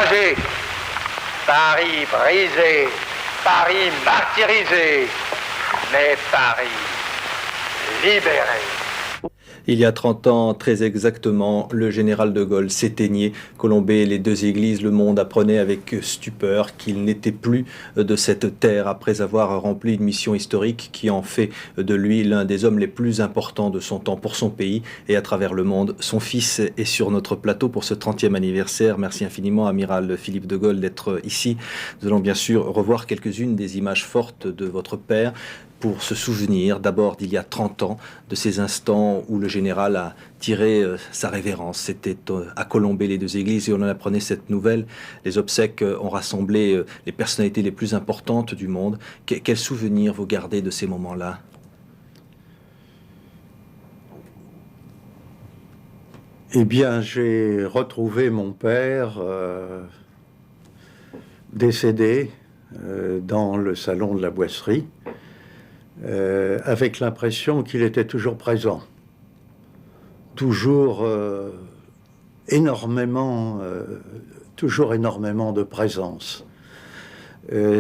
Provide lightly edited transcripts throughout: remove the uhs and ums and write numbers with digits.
singé, Paris brisé, Paris martyrisé, mais Paris libéré. Il y a 30 ans, très exactement, le général de Gaulle s'éteignait, colombait les deux églises. Le monde apprenait avec stupeur qu'il n'était plus de cette terre après avoir rempli une mission historique qui en fait de lui l'un des hommes les plus importants de son temps pour son pays et à travers le monde. Son fils est sur notre plateau pour ce 30e anniversaire. Merci infiniment, amiral Philippe de Gaulle, d'être ici. Nous allons bien sûr revoir quelques-unes des images fortes de votre père, pour se souvenir d'abord d'il y a 30 ans, de ces instants où le général a tiré sa révérence. C'était à Colombey les deux églises et on en apprenait cette nouvelle. Les obsèques ont rassemblé les personnalités les plus importantes du monde. Quels souvenirs vous gardez de ces moments-là ? Eh bien, j'ai retrouvé mon père décédé dans le salon de la Boisserie. Avec l'impression qu'il était toujours présent, toujours énormément de présence.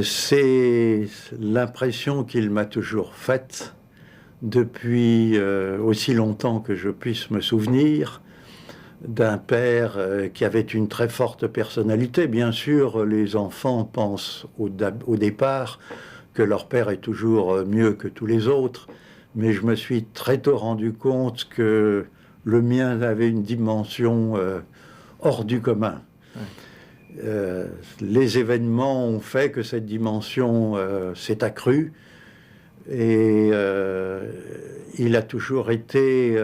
C'est l'impression qu'il m'a toujours faite depuis aussi longtemps que je puisse me souvenir, d'un père qui avait une très forte personnalité. Bien sûr, les enfants pensent au départ que leur père est toujours mieux que tous les autres, mais je me suis très tôt rendu compte que le mien avait une dimension hors du commun. Ouais. Les événements ont fait que cette dimension s'est accrue, et il a toujours été...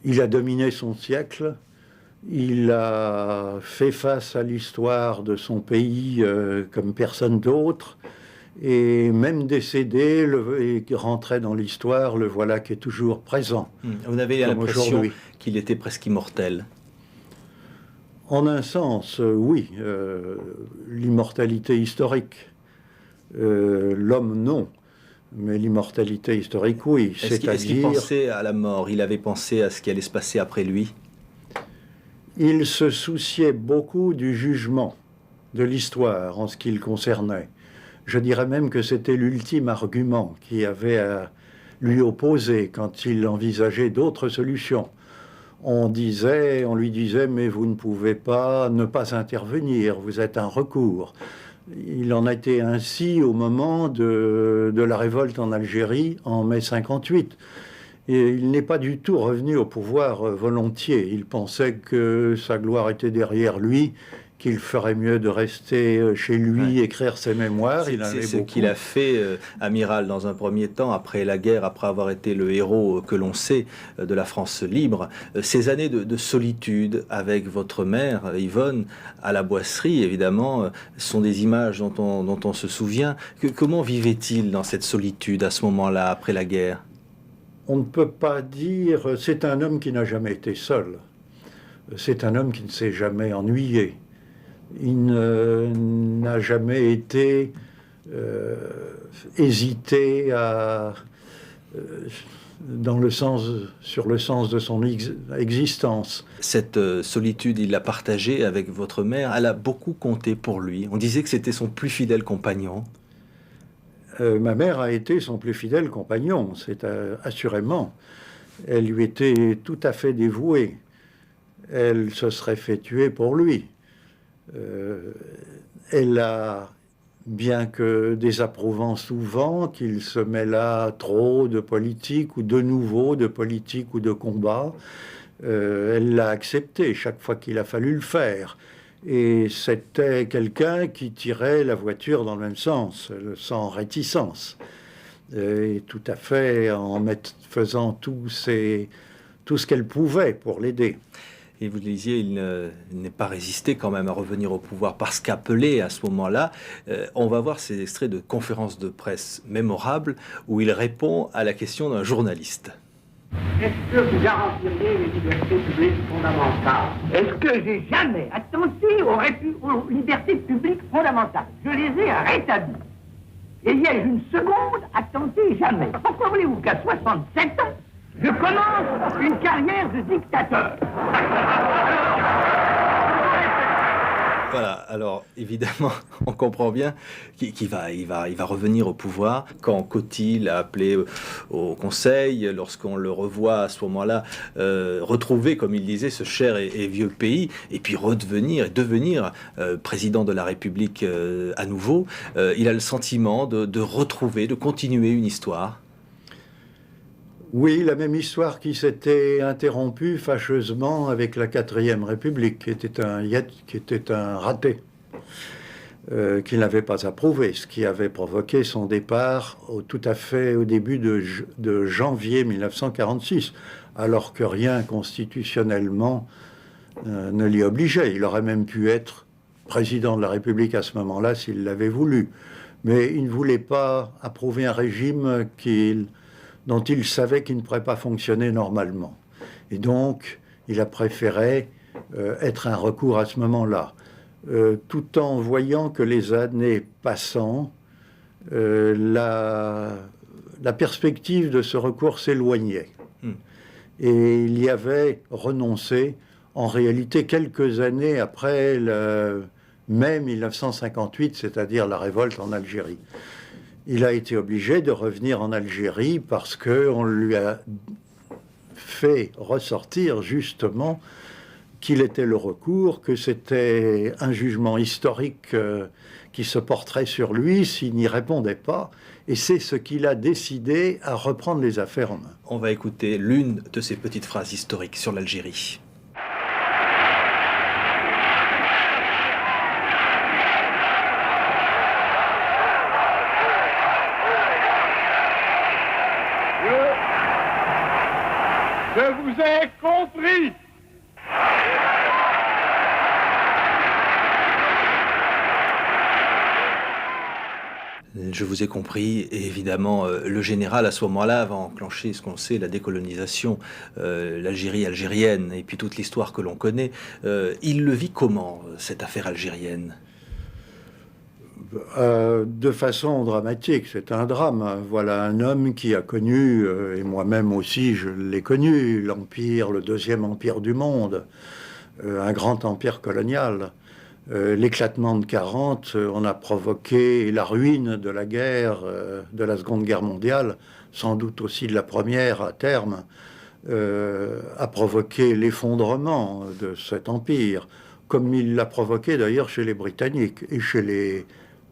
il a dominé son siècle. Il a fait face à l'histoire de son pays comme personne d'autre, et même décédé, et rentrait dans l'histoire, le voilà qui est toujours présent. Vous avez l'impression qu'il était presque immortel? En un sens, oui. L'immortalité historique. L'homme, non. Mais l'immortalité historique, oui. Est-ce qu'il pensait à la mort? Il avait pensé à ce qui allait se passer après lui? Il se souciait beaucoup du jugement, de l'histoire en ce qui le concernait. Je dirais même que c'était l'ultime argument qui avait à lui opposer quand il envisageait d'autres solutions. On lui disait, mais vous ne pouvez pas ne pas intervenir, vous êtes un recours. Il en a été ainsi au moment de la révolte en Algérie en mai 58. Et il n'est pas du tout revenu au pouvoir volontiers. Il pensait que sa gloire était derrière lui, qu'il ferait mieux de rester chez lui, écrire ses mémoires. C'est ce qu'il a fait, amiral, dans un premier temps, après la guerre, après avoir été le héros que l'on sait de la France libre. Ces années de solitude avec votre mère, Yvonne, à la Boisserie, évidemment, sont des images dont on se souvient. Comment vivait-il dans cette solitude à ce moment-là, après la guerre? On ne peut pas dire... C'est un homme qui n'a jamais été seul. C'est un homme qui ne s'est jamais ennuyé. Il n'a jamais été hésité sur le sens de son existence. Cette solitude, il l'a partagée avec votre mère. Elle a beaucoup compté pour lui. On disait que c'était son plus fidèle compagnon. Ma mère a été son plus fidèle compagnon, c'est assurément. Elle lui était tout à fait dévouée. Elle se serait fait tuer pour lui. Elle a, bien que désapprouvant souvent qu'il se mêlât trop de politique ou de nouveau de politique ou de combat, elle l'a accepté chaque fois qu'il a fallu le faire. Et c'était quelqu'un qui tirait la voiture dans le même sens, sans réticence. Et tout à fait en faisant tout ce qu'elle pouvait pour l'aider. Et vous le disiez, il n'est pas résisté quand même à revenir au pouvoir parce qu'appelé à ce moment-là. On va voir ces extraits de conférences de presse mémorables où il répond à la question d'un journaliste. Est-ce que vous garantiriez les libertés publiques fondamentales? Est-ce que j'ai jamais attenté aux libertés publiques fondamentales? Je les ai rétablies. Et il y a une seconde, attenté jamais. Pourquoi voulez-vous qu'à 67 ans, je commence une carrière de dictateur? Voilà, alors évidemment, on comprend bien qu'il va revenir au pouvoir. Quand Coty l'a appelé au Conseil, lorsqu'on le revoit à ce moment-là, retrouver, comme il disait, ce cher et vieux pays, et puis devenir président de la République à nouveau, il a le sentiment de retrouver, de continuer une histoire. Oui, la même histoire qui s'était interrompue fâcheusement avec la 4e République, qui était un raté, qu'il n'avait pas approuvé, ce qui avait provoqué son départ tout à fait au début de janvier 1946, alors que rien constitutionnellement ne l'y obligeait. Il aurait même pu être président de la République à ce moment-là s'il l'avait voulu. Mais il ne voulait pas approuver un régime dont il savait qu'il ne pourrait pas fonctionner normalement. Et donc, il a préféré être un recours à ce moment-là, tout en voyant que les années passant, la perspective de ce recours s'éloignait. Et il y avait renoncé, en réalité, quelques années après mai 1958, c'est-à-dire la révolte en Algérie. Il a été obligé de revenir en Algérie parce qu'on lui a fait ressortir justement qu'il était le recours, que c'était un jugement historique qui se porterait sur lui s'il n'y répondait pas. Et c'est ce qu'il a décidé à reprendre les affaires en main. On va écouter l'une de ces petites phrases historiques sur l'Algérie. Je vous ai compris. Je vous ai compris, et évidemment, le général, à ce moment-là, va enclencher ce qu'on sait, la décolonisation, l'Algérie algérienne, et puis toute l'histoire que l'on connaît. Il le vit comment, cette affaire algérienne ? De façon dramatique, c'est un drame. Voilà un homme qui a connu, et moi-même aussi je l'ai connu, l'Empire, le deuxième empire du monde, un grand empire colonial. L'éclatement de 40, on a provoqué la ruine de la guerre, de la Seconde Guerre mondiale, sans doute aussi de la première à terme, a provoqué l'effondrement de cet empire, comme il l'a provoqué d'ailleurs chez les Britanniques et chez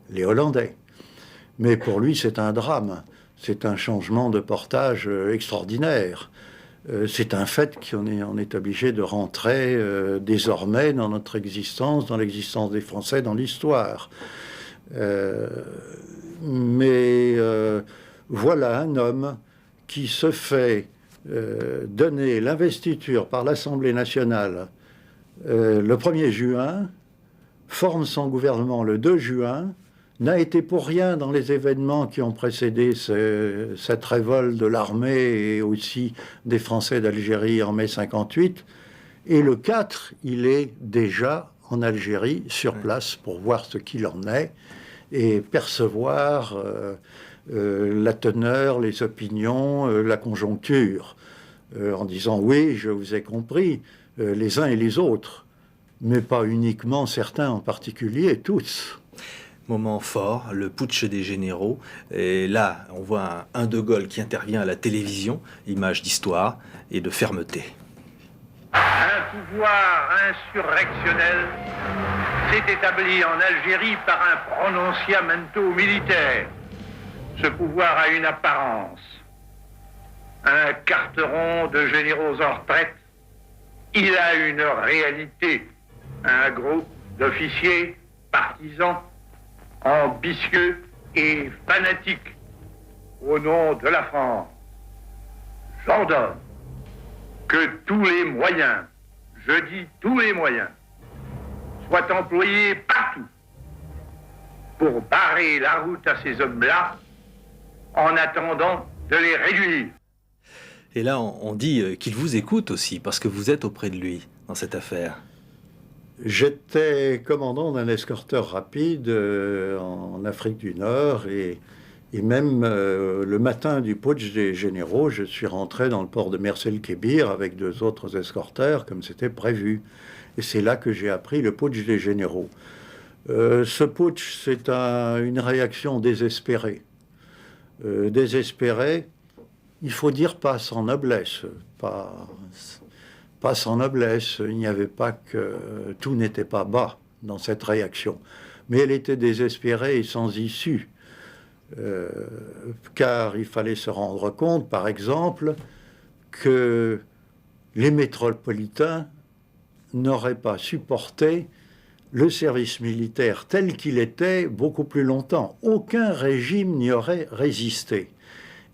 les Hollandais. Mais pour lui, c'est un drame, c'est un changement de portage extraordinaire. C'est un fait qu'on est obligé de rentrer désormais dans notre existence, dans l'existence des Français, dans l'histoire. Mais voilà un homme qui se fait donner l'investiture par l'Assemblée nationale le 1er juin, forme son gouvernement le 2 juin, n'a été pour rien dans les événements qui ont précédé cette révolte de l'armée et aussi des Français d'Algérie en mai 58. Et le 4, il est déjà en Algérie, sur place, pour voir ce qu'il en est et percevoir la teneur, les opinions, la conjoncture, en disant « oui, je vous ai compris, les uns et les autres », mais pas uniquement certains en particulier, tous. Moment fort, le putsch des généraux. Et là, on voit un De Gaulle qui intervient à la télévision, image d'histoire et de fermeté. Un pouvoir insurrectionnel s'est établi en Algérie par un prononciamento militaire. Ce pouvoir a une apparence. Un carteron de généraux en retraite. Il a une réalité. Un groupe d'officiers partisans ambitieux et fanatiques au nom de la France. J'ordonne que tous les moyens, je dis tous les moyens, soient employés partout pour barrer la route à ces hommes-là en attendant de les réduire. Et là, on dit qu'il vous écoute aussi, parce que vous êtes auprès de lui dans cette affaire. J'étais commandant d'un escorteur rapide en Afrique du Nord et même le matin du putsch des généraux, je suis rentré dans le port de Mers el-Kébir avec 2 autres escorteurs comme c'était prévu. Et c'est là que j'ai appris le putsch des généraux. Ce putsch, c'est une réaction désespérée. Désespérée, il faut dire pas sans noblesse. Pas sans noblesse. Il n'y avait pas que... Tout n'était pas bas dans cette réaction. Mais elle était désespérée et sans issue. Car il fallait se rendre compte, par exemple, que les métropolitains n'auraient pas supporté le service militaire tel qu'il était beaucoup plus longtemps. Aucun régime n'y aurait résisté.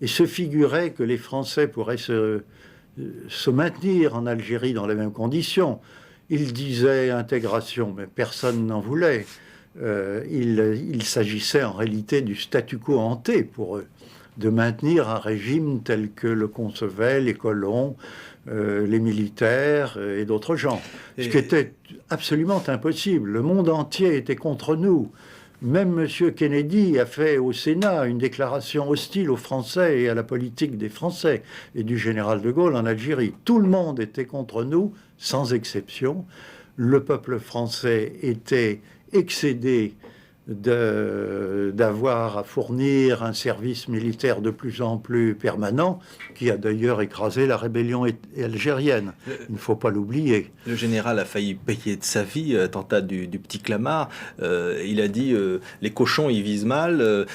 Et se figurait que les Français pourraient se maintenir en Algérie dans les mêmes conditions. Ils disaient intégration, mais personne n'en voulait. Il s'agissait en réalité du statu quo ante pour eux, de maintenir un régime tel que le concevaient les colons, les militaires et d'autres gens. Ce qui était absolument impossible. Le monde entier était contre nous. Même M. Kennedy a fait au Sénat une déclaration hostile aux Français et à la politique des Français et du général de Gaulle en Algérie. Tout le monde était contre nous, sans exception. Le peuple français était excédé d'avoir à fournir un service militaire de plus en plus permanent, qui a d'ailleurs écrasé la rébellion algérienne. Il ne faut pas l'oublier. Le général a failli payer de sa vie, attentat du petit Clamart. Il a dit les cochons, ils visent mal.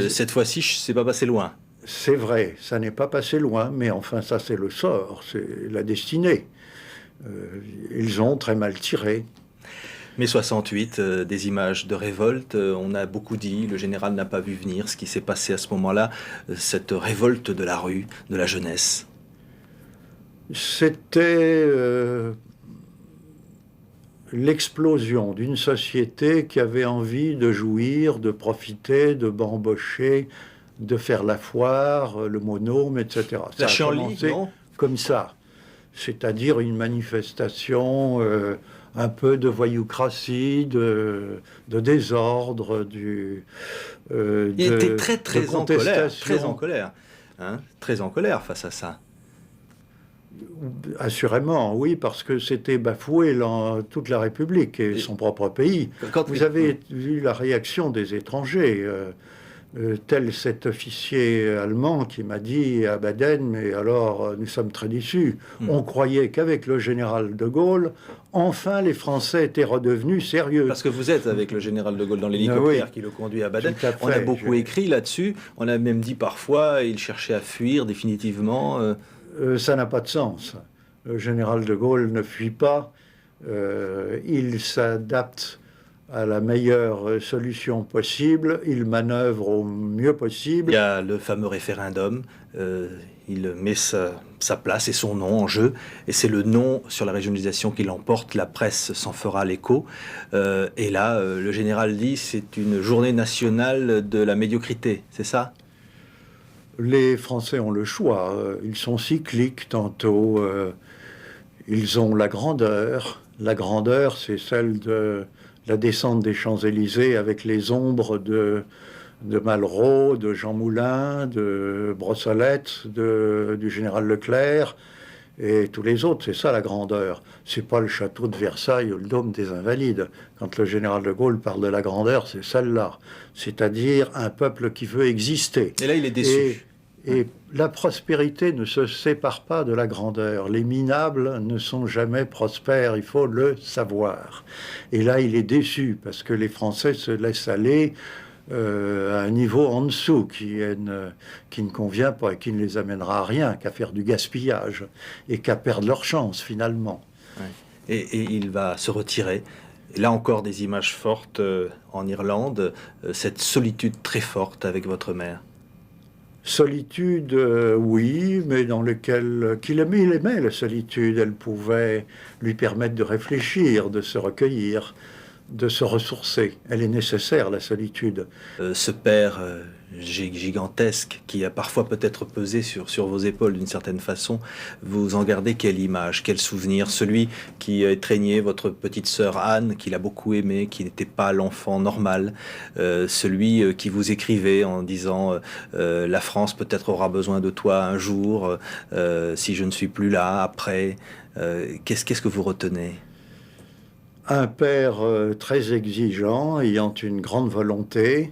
Cette fois-ci, c'est pas passé loin. C'est vrai, ça n'est pas passé loin, mais enfin, ça c'est le sort, c'est la destinée. Ils ont très mal tiré. Mai 68, des images de révolte, on a beaucoup dit, le général n'a pas vu venir ce qui s'est passé à ce moment-là, cette révolte de la rue, de la jeunesse. C'était l'explosion d'une société qui avait envie de jouir, de profiter, de bambocher, de faire la foire, le monôme, etc. La Chienlit, non ? Comme ça, c'est-à-dire une manifestation... un peu de voyoucratie, de désordre, il était très en colère, très en colère face à ça. Assurément, oui, parce que c'était bafouer toute la République et son propre pays. Vous avez vu la réaction des étrangers, tel cet officier allemand qui m'a dit à Baden, mais alors nous sommes très déçus. On croyait qu'avec le général de Gaulle, enfin les Français étaient redevenus sérieux. Parce que vous êtes avec le général de Gaulle dans l'hélicoptère qui le conduit à Baden. On a beaucoup écrit là-dessus, on a même dit parfois il cherchait à fuir définitivement. Ça n'a pas de sens. Le général de Gaulle ne fuit pas, il s'adapte à la meilleure solution possible, il manœuvre au mieux possible. Il y a le fameux référendum, il met sa place et son nom en jeu, et c'est le non sur la régionalisation qui l'emporte, la presse s'en fera l'écho, et là, le général dit c'est une journée nationale de la médiocrité, c'est ça ? Les Français ont le choix, ils sont cycliques tantôt, ils ont la grandeur, c'est celle de la descente des Champs-Élysées avec les ombres de Malraux, de Jean Moulin, de Brossolette, du général Leclerc et tous les autres. C'est ça la grandeur. C'est pas le château de Versailles ou le dôme des Invalides. Quand le général de Gaulle parle de la grandeur, c'est celle-là. C'est-à-dire un peuple qui veut exister. Et là, il est déçu. Et la prospérité ne se sépare pas de la grandeur. Les minables ne sont jamais prospères, il faut le savoir. Et là, il est déçu parce que les Français se laissent aller à un niveau en dessous qui ne convient pas et qui ne les amènera à rien, qu'à faire du gaspillage et qu'à perdre leur chance finalement. Ouais. Et il va se retirer. Et là encore, des images fortes en Irlande, cette solitude très forte avec votre mère. Solitude, oui, mais dans lequel il aimait la solitude. Elle pouvait lui permettre de réfléchir, de se recueillir, de se ressourcer. Elle est nécessaire, la solitude. Ce père gigantesque qui a parfois peut-être pesé sur vos épaules d'une certaine façon, vous en gardez quelle image, quel souvenir? Celui qui étreignait votre petite sœur Anne, qu'il a beaucoup aimé, qui n'était pas l'enfant normal, celui qui vous écrivait en disant la France peut-être aura besoin de toi un jour, si je ne suis plus là, après. Qu'est-ce que vous retenez? Un père très exigeant, ayant une grande volonté,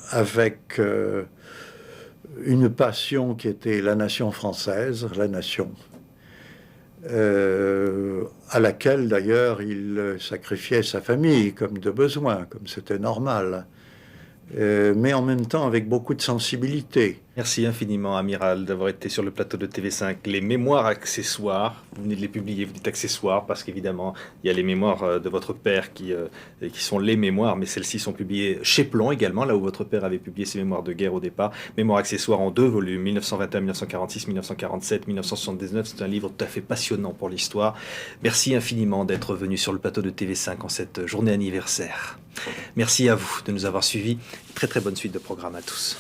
avec une passion qui était la nation française, la nation, à laquelle d'ailleurs il sacrifiait sa famille comme de besoin, comme c'était normal, mais en même temps avec beaucoup de sensibilité. Merci infiniment, Amiral, d'avoir été sur le plateau de TV5. Les mémoires accessoires, vous venez de les publier, vous dites accessoires, parce qu'évidemment, il y a les mémoires de votre père qui sont les mémoires, mais celles-ci sont publiées chez Plon également, là où votre père avait publié ses mémoires de guerre au départ. Mémoires accessoires en 2 volumes, 1921, 1946, 1947, 1979. C'est un livre tout à fait passionnant pour l'histoire. Merci infiniment d'être venu sur le plateau de TV5 en cette journée anniversaire. Merci à vous de nous avoir suivis. Très très bonne suite de programme à tous.